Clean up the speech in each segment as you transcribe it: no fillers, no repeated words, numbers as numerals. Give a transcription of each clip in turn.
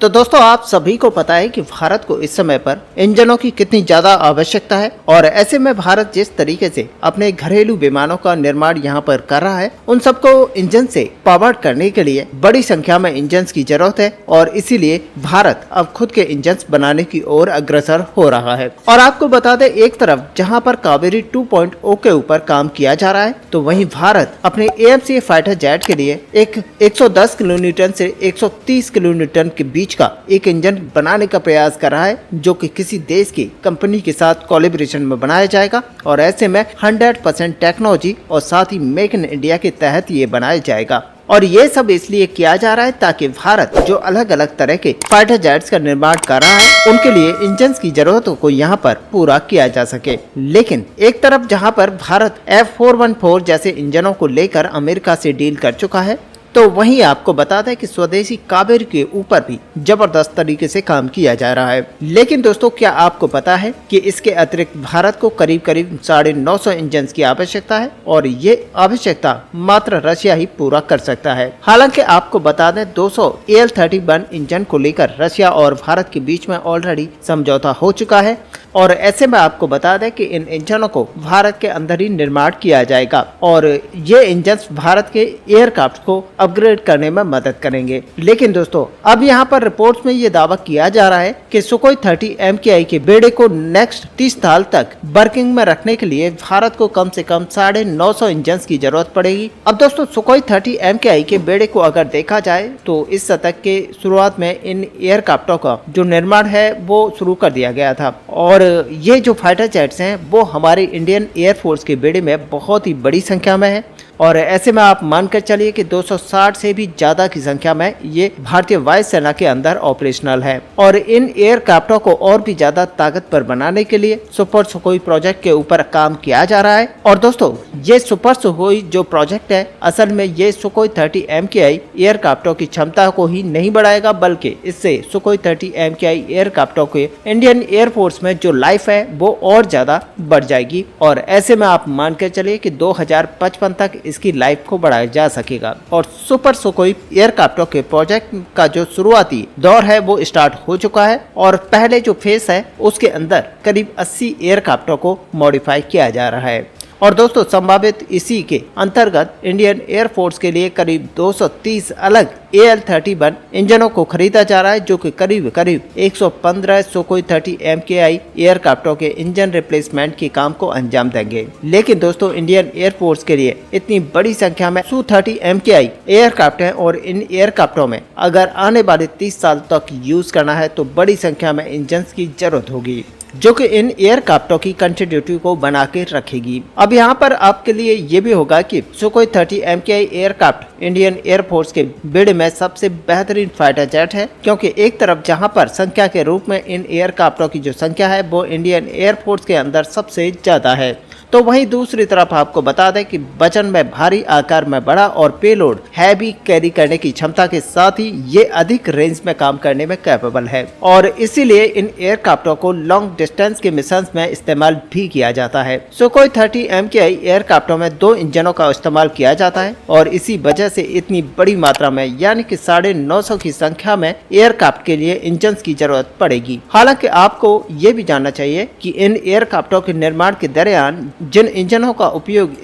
तो दोस्तों आप सभी को पता है कि भारत को इस समय पर इंजनों की कितनी ज्यादा आवश्यकता है और ऐसे में भारत जिस तरीके से अपने घरेलू विमानों का निर्माण यहाँ पर कर रहा है उन सबको इंजन से पावर्ड करने के लिए बड़ी संख्या में इंजन की जरूरत है और इसीलिए भारत अब खुद के इंजन बनाने की ओर अग्रसर हो रहा है। और आपको बता दें एक तरफ जहाँ पर कावेरी 2.0 के ऊपर काम किया जा रहा है तो वहीं भारत अपने AMCA फाइटर जेट के लिए एक 110 किलोन्यूटन से 130 किलोन्यूटन के बीच का एक इंजन बनाने का प्रयास कर रहा है जो कि किसी देश की कंपनी के साथ कोलैबोरेशन में बनाया जाएगा और ऐसे में 100% टेक्नोलॉजी और साथ ही मेक इन इंडिया के तहत ये बनाया जाएगा। और ये सब इसलिए किया जा रहा है ताकि भारत जो अलग अलग तरह के फाइटर जेट्स का निर्माण कर रहा है उनके लिए इंजन की जरूरतों को यहाँ पर पूरा किया जा सके। लेकिन एक तरफ जहाँ पर भारत F414 जैसे इंजनों को लेकर अमेरिका से डील कर चुका है तो वहीं आपको बता दें कि स्वदेशी कावेरी के ऊपर भी जबरदस्त तरीके से काम किया जा रहा है। लेकिन दोस्तों क्या आपको पता है कि इसके अतिरिक्त भारत को करीब करीब 950 इंजन की आवश्यकता है और ये आवश्यकता मात्र रशिया ही पूरा कर सकता है। हालांकि आपको बता दें 200 AL-31 इंजन को लेकर रशिया और भारत के बीच में ऑलरेडी समझौता हो चुका है और ऐसे में आपको बता दें कि इन इंजनों को भारत के अंदर ही निर्माण किया जाएगा और ये इंजन भारत के एयरक्राफ्ट को अपग्रेड करने में मदद करेंगे। लेकिन दोस्तों अब यहाँ पर रिपोर्ट्स में ये दावा किया जा रहा है कि सुखोई 30 MKI के बेड़े को नेक्स्ट 30 साल तक वर्किंग में रखने के लिए भारत को कम से कम 950 इंजन की जरूरत पड़ेगी। अब दोस्तों सुखोई 30 MKI के बेड़े को अगर देखा जाए तो इस शतक के शुरुआत में इन एयरक्राफ्टों का जो निर्माण है वो शुरू कर दिया गया था और ये जो फाइटर जेट्स हैं वो हमारे इंडियन एयरफोर्स के बेड़े में बहुत ही बड़ी संख्या में है और ऐसे में आप मानकर चलिए कि 260 से भी ज्यादा की संख्या में ये भारतीय वायुसेना के अंदर ऑपरेशनल है। और इन एयरक्राफ्टों को और भी ज्यादा ताकतवर बनाने के लिए सुपर सुखोई प्रोजेक्ट के ऊपर काम किया जा रहा है। और दोस्तों ये सुपर सुखोई जो प्रोजेक्ट है असल में ये सुखोई 30 MKI एयरक्राफ्टों की क्षमता को ही नहीं बढ़ाएगा बल्कि इससे सुखोई 30 MKI एयरक्राफ्टों के इंडियन एयरफोर्स में जो लाइफ है वो और ज्यादा बढ़ जाएगी और ऐसे में आप मानकर चलिए कि 2055 तक इसकी लाइफ को बढ़ाया जा सकेगा। और सुपर सुखोई एयरक्राफ्टों के प्रोजेक्ट का जो शुरुआती दौर है वो स्टार्ट हो चुका है और पहले जो फेज है उसके अंदर करीब 80 एयरक्राफ्टों को मॉडिफाई किया जा रहा है। और दोस्तों संभावित इसी के अंतर्गत इंडियन एयरफोर्स के लिए करीब 230 अलग AL-31 इंजनों को खरीदा जा रहा है जो कि करीब 115 सुखोई 30 MKI एयरक्राफ्टों के इंजन रिप्लेसमेंट के काम को अंजाम देंगे। लेकिन दोस्तों इंडियन एयरफोर्स के लिए इतनी बड़ी संख्या में Su-30 MKI एयरक्राफ्ट हैं और इन एयरक्राफ्टों में अगर आने वाले 30 साल तक यूज करना है तो बड़ी संख्या में इंजन की जरूरत होगी जो कि इन एयरक्राफ्टों की कंटिन्यूटी को बना के रखेगी। अब यहाँ पर आपके लिए ये भी होगा कि Sukhoi 30 MKI aircraft Indian air force के बेड़े में सबसे बेहतरीन फाइटर जेट है क्योंकि एक तरफ जहाँ पर संख्या के रूप में इन एयरक्राफ्टों की जो संख्या है वो इंडियन एयरफोर्स के अंदर सबसे ज्यादा है तो वहीं दूसरी तरफ आपको बता दें कि वजन में भारी, आकार में बड़ा और पेलोड हैवी कैरी करने की क्षमता के साथ ही ये अधिक रेंज में काम करने में कैपेबल है और इसीलिए इन एयरक्राफ्टों को लॉन्ग डिस्टेंस के मिशन में इस्तेमाल भी किया जाता है। सुखोई 30 MKI एयरक्राफ्टों में 2 इंजनों का इस्तेमाल किया जाता है और इसी वजह से इतनी बड़ी मात्रा में यानी कि 950 की संख्या में एयरक्राफ्ट के लिए इंजन की जरूरत पड़ेगी। हालांकि आपको ये भी जानना चाहिए कि इन एयरक्राफ्टों के निर्माण के दौरान जिन इंजनों का उपयोग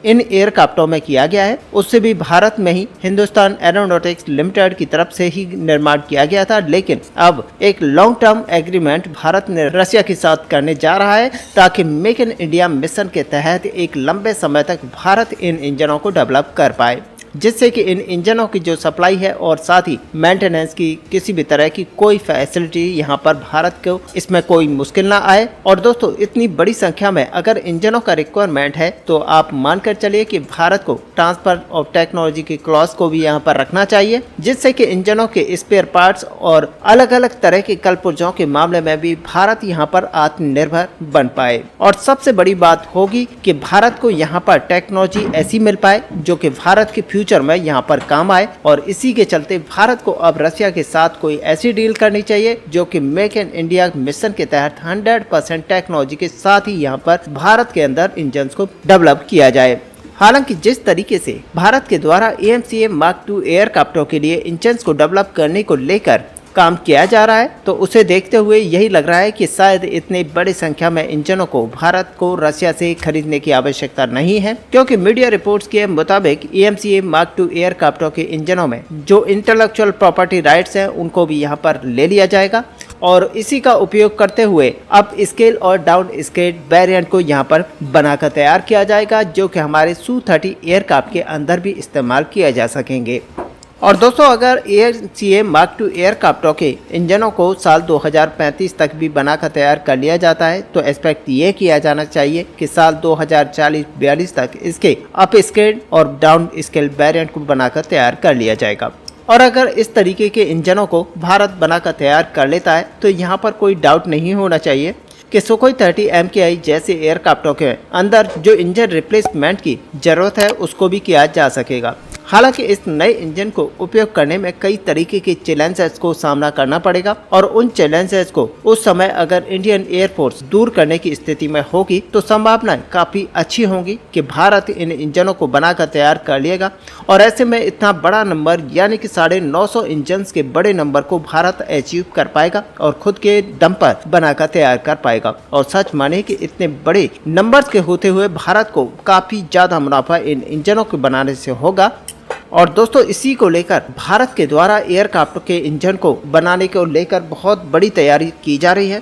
इन एयरक्राफ्टों में किया गया है उससे भी भारत में ही हिंदुस्तान एरोनॉटिक्स लिमिटेड की तरफ से ही निर्माण किया गया था। लेकिन अब एक लॉन्ग टर्म एग्रीमेंट भारत ने रशिया के साथ करने जा रहा है ताकि मेक इन इंडिया मिशन के तहत एक लंबे समय तक भारत इन इंजनों को डेवलप कर पाए जिससे कि इन इंजनों की जो सप्लाई है और साथ ही मेंटेनेंस की किसी भी तरह की कोई फैसिलिटी यहाँ पर भारत को इसमें कोई मुश्किल ना आए। और दोस्तों इतनी बड़ी संख्या में अगर इंजनों का रिक्वायरमेंट है तो आप मानकर चलिए कि भारत को ट्रांसफर ऑफ टेक्नोलॉजी की क्लॉज को भी यहाँ पर रखना चाहिए जिससे कि इंजनों के स्पेयर पार्ट्स और अलग अलग तरह के कलपुर्जों के मामले में भी भारत यहाँ पर आत्मनिर्भर बन पाए। और सबसे बड़ी बात होगी कि भारत को यहाँ पर टेक्नोलॉजी ऐसी मिल पाए जो कि भारत के फ्यूचर में यहाँ पर काम आए और इसी के चलते भारत को अब रशिया के साथ कोई ऐसी डील करनी चाहिए जो कि मेक इन इंडिया मिशन के तहत 100% टेक्नोलॉजी के साथ ही यहाँ पर भारत के अंदर इंजन को डेवलप किया जाए। हालांकि जिस तरीके से भारत के द्वारा AMCA Mark II एयरक्राफ्टों के लिए इंजन को डेवलप करने को लेकर काम किया जा रहा है, तो उसे देखते हुए यही लग रहा है कि शायद इतनी बड़ी संख्या में इंजनों को भारत को रशिया से खरीदने की आवश्यकता नहीं है, क्योंकि मीडिया रिपोर्ट्स के मुताबिक EMCA Mark II एयरक्राफ्टों के इंजनों में जो इंटेलेक्चुअल प्रॉपर्टी राइट्स हैं उनको भी यहाँ पर ले लिया जाएगा और इसी का उपयोग करते हुए अप स्केल और डाउन स्केल वेरिएंट को यहाँ पर बनाकर तैयार किया जाएगा, जो कि हमारे Su-30 एयरक्राफ्ट के अंदर भी इस्तेमाल किया जा सकेंगे। और दोस्तों, अगर EMCA Mark II एयरक्राफ्टों के इंजनों को साल 2035 तक भी बनाकर तैयार कर लिया जाता है, तो एक्सपेक्ट ये किया जाना चाहिए कि साल 2040-42 तक इसके अप स्केल और डाउन स्केल वेरिएंट को बनाकर तैयार कर लिया जाएगा। और अगर इस तरीके के इंजनों को भारत बनाकर तैयार कर लेता है, तो यहाँ पर कोई डाउट नहीं होना चाहिए कि सुखोई 30 MKI जैसे एयरक्राफ्टों के अंदर जो इंजन रिप्लेसमेंट की जरूरत है उसको भी किया जा सकेगा। हालांकि इस नए इंजन को उपयोग करने में कई तरीके के चैलेंजेस को सामना करना पड़ेगा और उन चैलेंजेस को उस समय अगर इंडियन एयरफोर्स दूर करने की स्थिति में होगी तो संभावनाएं काफी अच्छी होंगी कि भारत इन इंजनों को बनाकर तैयार कर लेगा और ऐसे में इतना बड़ा नंबर यानी कि 950 इंजन के बड़े नंबर को भारत अचीव कर पाएगा और खुद के दम पर बनाकर तैयार कर पाएगा। और सच माने कि इतने बड़े नंबर्स के होते हुए भारत को काफी ज्यादा मुनाफा इन इंजनों के बनाने से होगा। और दोस्तों, इसी को लेकर भारत के द्वारा एयरक्राफ्ट के इंजन को बनाने को लेकर बहुत बड़ी तैयारी की जा रही है।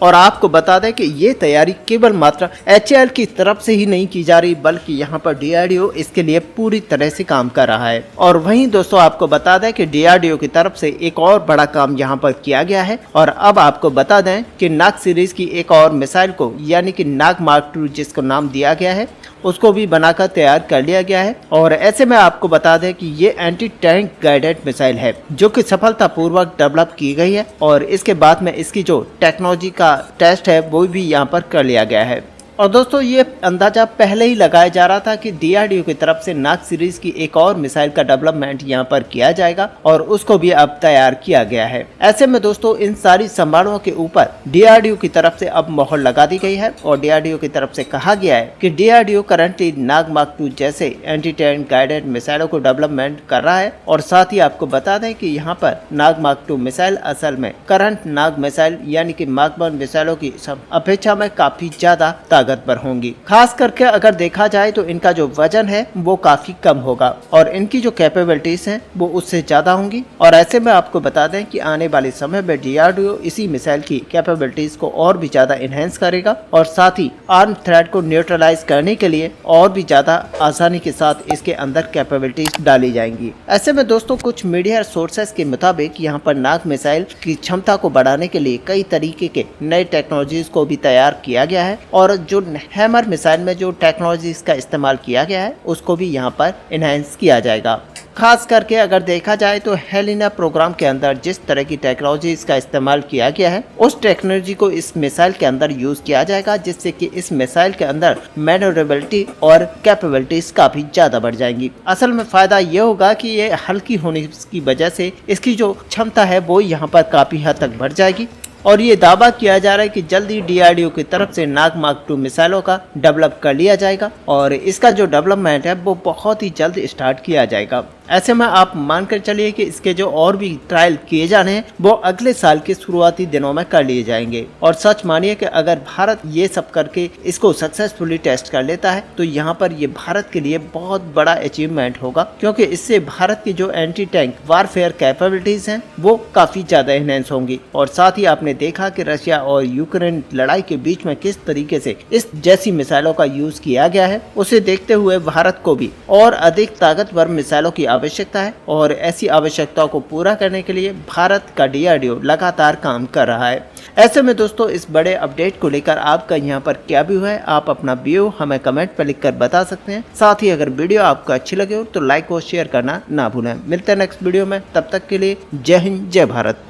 और आपको बता दें कि ये तैयारी केवल मात्र HAL की तरफ से ही नहीं की जा रही, बल्कि यहाँ पर DRDO इसके लिए पूरी तरह से काम कर रहा है। और वहीं दोस्तों, आपको बता दें कि DRDO की तरफ से एक और बड़ा काम यहाँ पर किया गया है। और अब आपको बता दें कि नाग सीरीज की एक और मिसाइल को यानी कि नाग मार्क II जिसको नाम दिया गया है उसको भी बनाकर तैयार कर लिया गया है। और ऐसे में आपको बता दें कि ये एंटी टैंक गाइडेड मिसाइल है जो कि सफलतापूर्वक डेवलप की गई है और इसके बाद में इसकी जो टेक्नोलॉजी का टेस्ट है वो भी यहाँ पर कर लिया गया है। और दोस्तों, ये अंदाजा पहले ही लगाया जा रहा था कि DRDO की तरफ से नाग सीरीज की एक और मिसाइल का डेवलपमेंट यहाँ पर किया जाएगा और उसको भी अब तैयार किया गया है। ऐसे में दोस्तों, इन सारी संभावनाओं के ऊपर DRDO की तरफ से अब मोहर लगा दी गई है और DRDO की तरफ से कहा गया है कि DRDO करंटली नाग मार्क II जैसे एंटी टैंक गाइडेड मिसाइलों को डेवलपमेंट कर रहा है। और साथ ही आपको बता दें कि यहाँ पर नाग मार्क II मिसाइल असल में करंट नाग मिसाइल यानी कि मार्क 1 मिसाइलों की अपेक्षा में काफी ज्यादा ताकतवर होंगी। खास करके अगर देखा जाए तो इनका जो वजन है वो काफी कम होगा और इनकी जो कैपेबिलिटीज हैं वो उससे ज्यादा होंगी। और ऐसे में आपको बता दें कि आने वाले समय में DRDO इसी मिसाइल की कैपेबिलिटीज को और भी ज्यादा इनहेंस करेगा और साथ ही आर्म थ्रेट को न्यूट्रलाइज करने के लिए और भी ज्यादा आसानी के साथ इसके अंदर कैपेबिलिटीज डाली जाएंगी। ऐसे में दोस्तों, कुछ मीडिया सोर्सेस के मुताबिक यहाँ पर नाग मिसाइल की क्षमता को बढ़ाने के लिए कई तरीके के नए टेक्नोलॉजीज को भी तैयार किया गया है और जो हैमर मिसाइल में जो टेक्नोलॉजीज का इस्तेमाल किया गया है उसको भी यहाँ पर इनहेंस किया जाएगा। खास करके अगर देखा जाए तो हेलिना प्रोग्राम के अंदर जिस तरह की टेक्नोलॉजीज का इस्तेमाल किया गया है उस टेक्नोलॉजी को इस मिसाइल के अंदर यूज किया जाएगा, जिससे कि इस मिसाइल के अंदर मैनोरेबिलिटी और कैपेबिलिटीज काफी ज्यादा बढ़ जाएंगी। असल में फायदा ये होगा कि ये हल्की होने की वजह से इसकी जो क्षमता है वो यहाँ पर काफी हद तक बढ़ जाएगी। और ये दावा किया जा रहा है कि जल्दी DRDO की तरफ से नाग मार्क II मिसाइलों का डेवलप कर लिया जाएगा और इसका जो डेवलपमेंट है वो बहुत ही जल्द स्टार्ट किया जाएगा। ऐसे में आप मानकर चलिए कि इसके जो और भी ट्रायल किए जाने हैं वो अगले साल के शुरुआती दिनों में कर लिए जाएंगे। और सच मानिए कि अगर भारत ये सब करके इसको सक्सेसफुली टेस्ट कर लेता है तो यहाँ पर ये भारत के लिए बहुत बड़ा अचीवमेंट होगा, क्योंकि इससे भारत की जो एंटी टैंक वारफेयर कैपेबिलिटीज हैं वो काफी ज्यादा एनहेंस होंगी। और साथ ही आपने देखा कि रशिया और यूक्रेन लड़ाई के बीच में किस तरीके से इस जैसी मिसाइलों का यूज किया गया है, उसे देखते हुए भारत को भी और अधिक ताकतवर मिसाइलों की आवश्यकता है और ऐसी आवश्यकताओं को पूरा करने के लिए भारत का DRDO लगातार काम कर रहा है। ऐसे में दोस्तों, इस बड़े अपडेट को लेकर आपका यहाँ पर क्या व्यू है, आप अपना व्यू हमें कमेंट पर लिखकर बता सकते हैं। साथ ही अगर वीडियो आपको अच्छी लगे हो तो लाइक और शेयर करना ना भूलें। मिलते हैं नेक्स्ट वीडियो में, तब तक के लिए जय हिंद जय भारत।